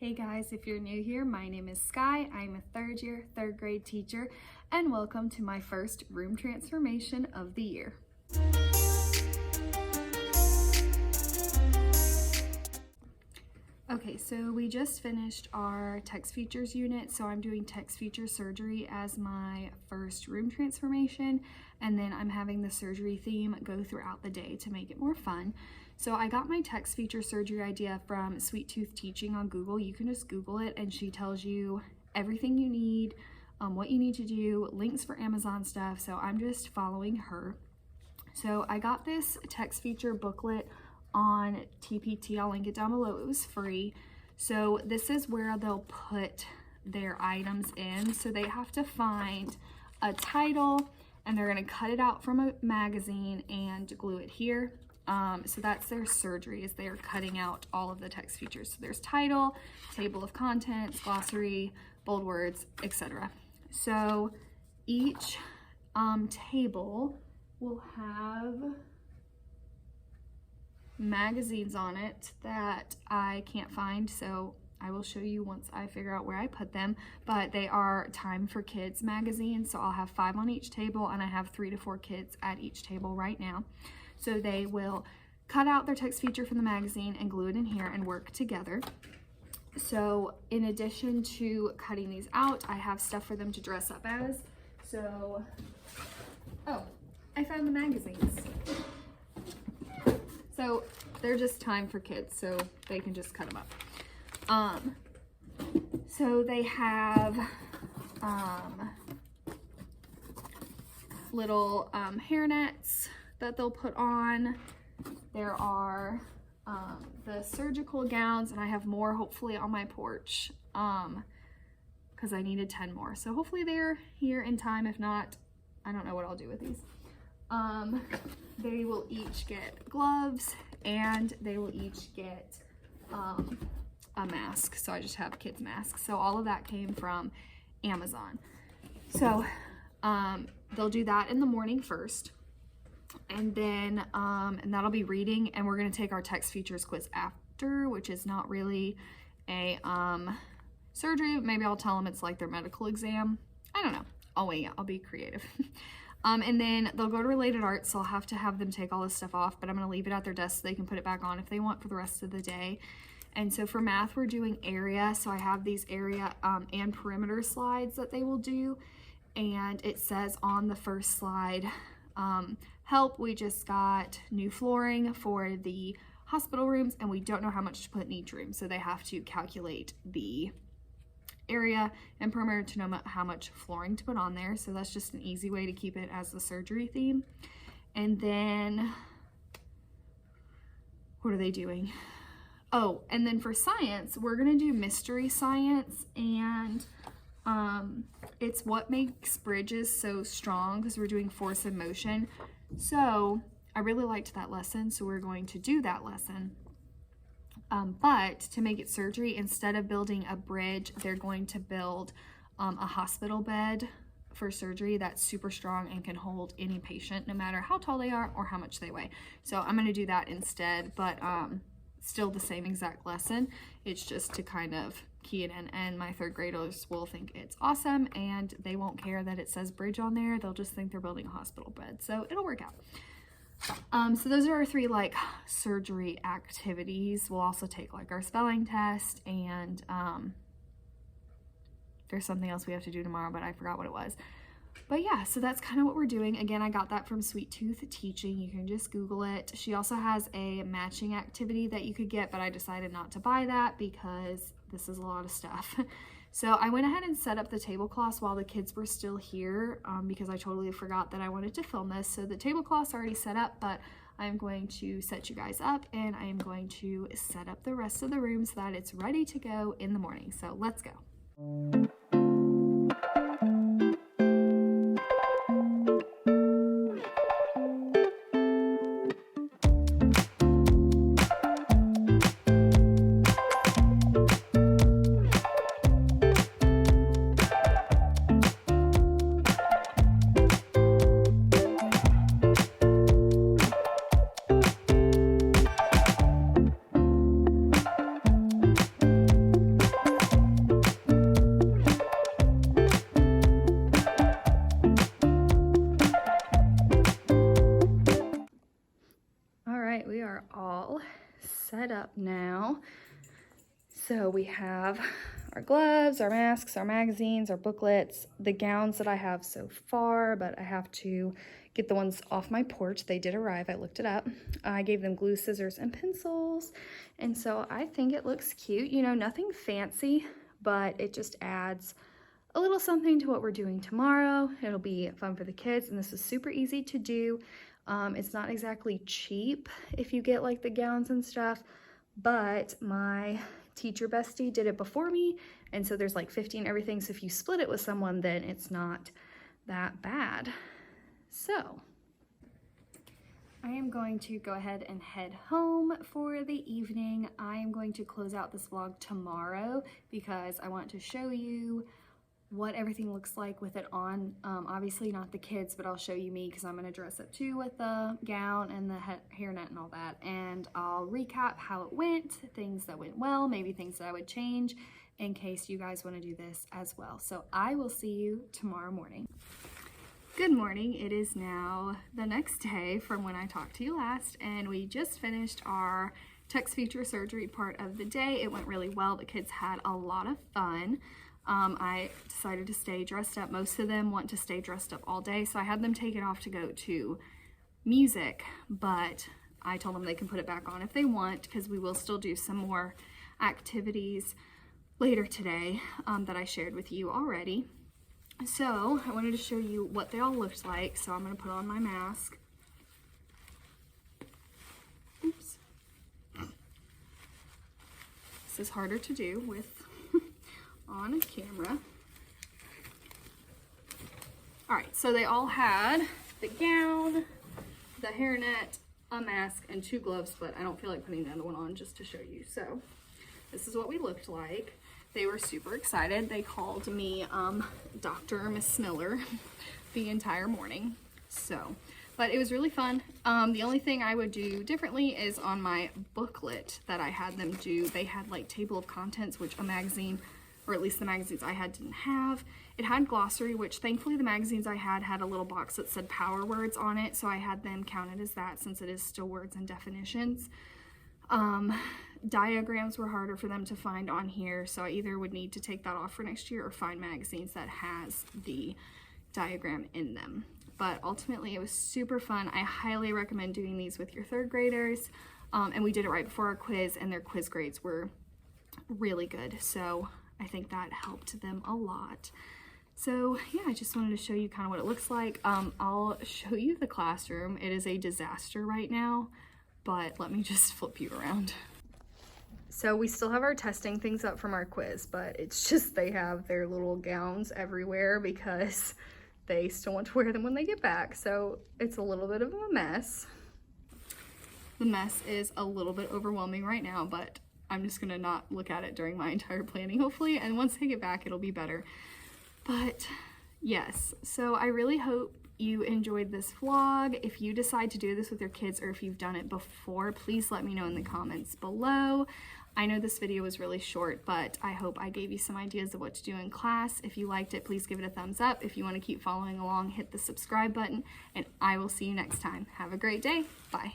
Hey guys, if you're new here, my name is Sky. I'm a third year, third grade teacher, and welcome to my first room transformation of the year. Okay, so we just finished our text features unit, so I'm doing text feature surgery as my first room transformation, and then I'm having the surgery theme go throughout the day to make it more fun. So I got my text feature surgery idea from Sweet Tooth Teaching on Google. You can just Google it and she tells you everything you need, what you need to do, links for Amazon stuff, so I'm just following her. So I got this text feature booklet on TPT. I'll link it down below. It was free. So this is where they'll put their items in. So they have to find a title and they're going to cut it out from a magazine and glue it here. So that's their surgery, is they're cutting out all of the text features. So there's title, table of contents, glossary, bold words, etc. So each table will have magazines on it that I can't find, so I will show you once I figure out where I put them, but they are Time for Kids magazines, so I'll have 5 on each table, and I have 3 to 4 kids at each table right now. So they will cut out their text feature from the magazine and glue it in here and work together. So in addition to cutting these out, I have stuff for them to dress up as. So, oh, I found the magazines. So they're just Time for Kids, so they can just cut them up. So they have little hair nets that they'll put on. There are the surgical gowns, and I have more hopefully on my porch because I needed 10 more. So hopefully they're here in time. If not, I don't know what I'll do with these. They will each get gloves and they will each get a mask. So I just have kids masks. So all of that came from Amazon. So they'll do that in the morning first. And then and that'll be reading, and we're going to take our text features quiz after, which is not really a surgery. Maybe I'll tell them it's like their medical exam. I don't know. I'll wait. I'll be creative. And then they'll go to related arts, so I'll have to have them take all this stuff off, but I'm going to leave it at their desk so they can put it back on if they want for the rest of the day. And so for math, we're doing area. So I have these area and perimeter slides that they will do. And it says on the first slide, help, we just got new flooring for the hospital rooms and we don't know how much to put in each room. So they have to calculate the area and perimeter to know how much flooring to put on there. So that's just an easy way to keep it as the surgery theme. And then what are they doing? Oh, and then for science, we're gonna do mystery science, and it's what makes bridges so strong, because we're doing force and motion. So I really liked that lesson, so we're going to do that lesson. But to make it surgery, instead of building a bridge, they're going to build a hospital bed for surgery that's super strong and can hold any patient, no matter how tall they are or how much they weigh. So I'm going to do that instead, but still the same exact lesson. It's just to kind of key it in, and my third graders will think it's awesome, and they won't care that it says bridge on there. They'll just think they're building a hospital bed, so it'll work out. So those are our 3 like surgery activities. We'll also take like our spelling test, and there's something else we have to do tomorrow, but I forgot what it was. But yeah, so that's kind of what we're doing. Again, I got that from Sweet Tooth Teaching. You can just Google it. She also has a matching activity that you could get, but I decided not to buy that because this is a lot of stuff. So I went ahead and set up the tablecloths while the kids were still here because I totally forgot that I wanted to film this. So the tablecloths are already set up, but I'm going to set you guys up, and I am going to set up the rest of the room so that it's ready to go in the morning. So let's go. set up now. So we have our gloves, our masks, our magazines, our booklets, the gowns that I have so far, but I have to get the ones off my porch. They did arrive, I looked it up. I gave them glue, scissors, and pencils. And so I think it looks cute. You know, nothing fancy, but it just adds a little something to what we're doing tomorrow. It'll be fun for the kids, and this is super easy to do. It's not exactly cheap if you get like the gowns and stuff, but my teacher bestie did it before me, and so there's like 50 and everything, so if you split it with someone, then it's not that bad. So I am going to go ahead and head home for the evening. I am going to close out this vlog tomorrow because I want to show you what everything looks like with it on. Obviously not the kids, but I'll show you me because I'm going to dress up too with the gown and the hairnet and all that. And I'll recap how it went, things that went well, maybe things that I would change in case you guys want to do this as well. So I will see you tomorrow morning. Good morning. It is now the next day from when I talked to you last, and we just finished our text-speech surgery part of the day. It went really well. The kids had a lot of fun. I decided to stay dressed up. Most of them want to stay dressed up all day, so I had them take it off to go to music, but I told them they can put it back on if they want, because we will still do some more activities later today that I shared with you already. So I wanted to show you what they all looked like, so I'm going to put on my mask. Oops. This is harder to do with on camera. All right, so they all had the gown, the hairnet, a mask, and 2 gloves, but I don't feel like putting the other one on just to show you. So this is what we looked like. They were super excited. They called me Dr. Miss Miller the entire morning. So, but it was really fun. The only thing I would do differently is on my booklet that I had them do. They had like table of contents, which a magazine, or at least the magazines I had, didn't have. It had glossary, which thankfully the magazines I had a little box that said power words on it, so I had them counted as that since it is still words and definitions. Diagrams were harder for them to find on here, so I either would need to take that off for next year or find magazines that has the diagram in them. But ultimately it was super fun. I highly recommend doing these with your 3rd graders. And we did it right before our quiz, and their quiz grades were really good, so I think that helped them a lot. So yeah, I just wanted to show you kind of what it looks like. I'll show you the classroom. It is a disaster right now, but let me just flip you around. So we still have our testing things up from our quiz, but it's just they have their little gowns everywhere because they still want to wear them when they get back. So it's a little bit of a mess. The mess is a little bit overwhelming right now, but I'm just gonna not look at it during my entire planning, hopefully, and once they get back, it'll be better. But yes, so I really hope you enjoyed this vlog. If you decide to do this with your kids, or if you've done it before, please let me know in the comments below. I know this video was really short, but I hope I gave you some ideas of what to do in class. If you liked it, please give it a thumbs up. If you want to keep following along, hit the subscribe button, and I will see you next time. Have a great day. Bye.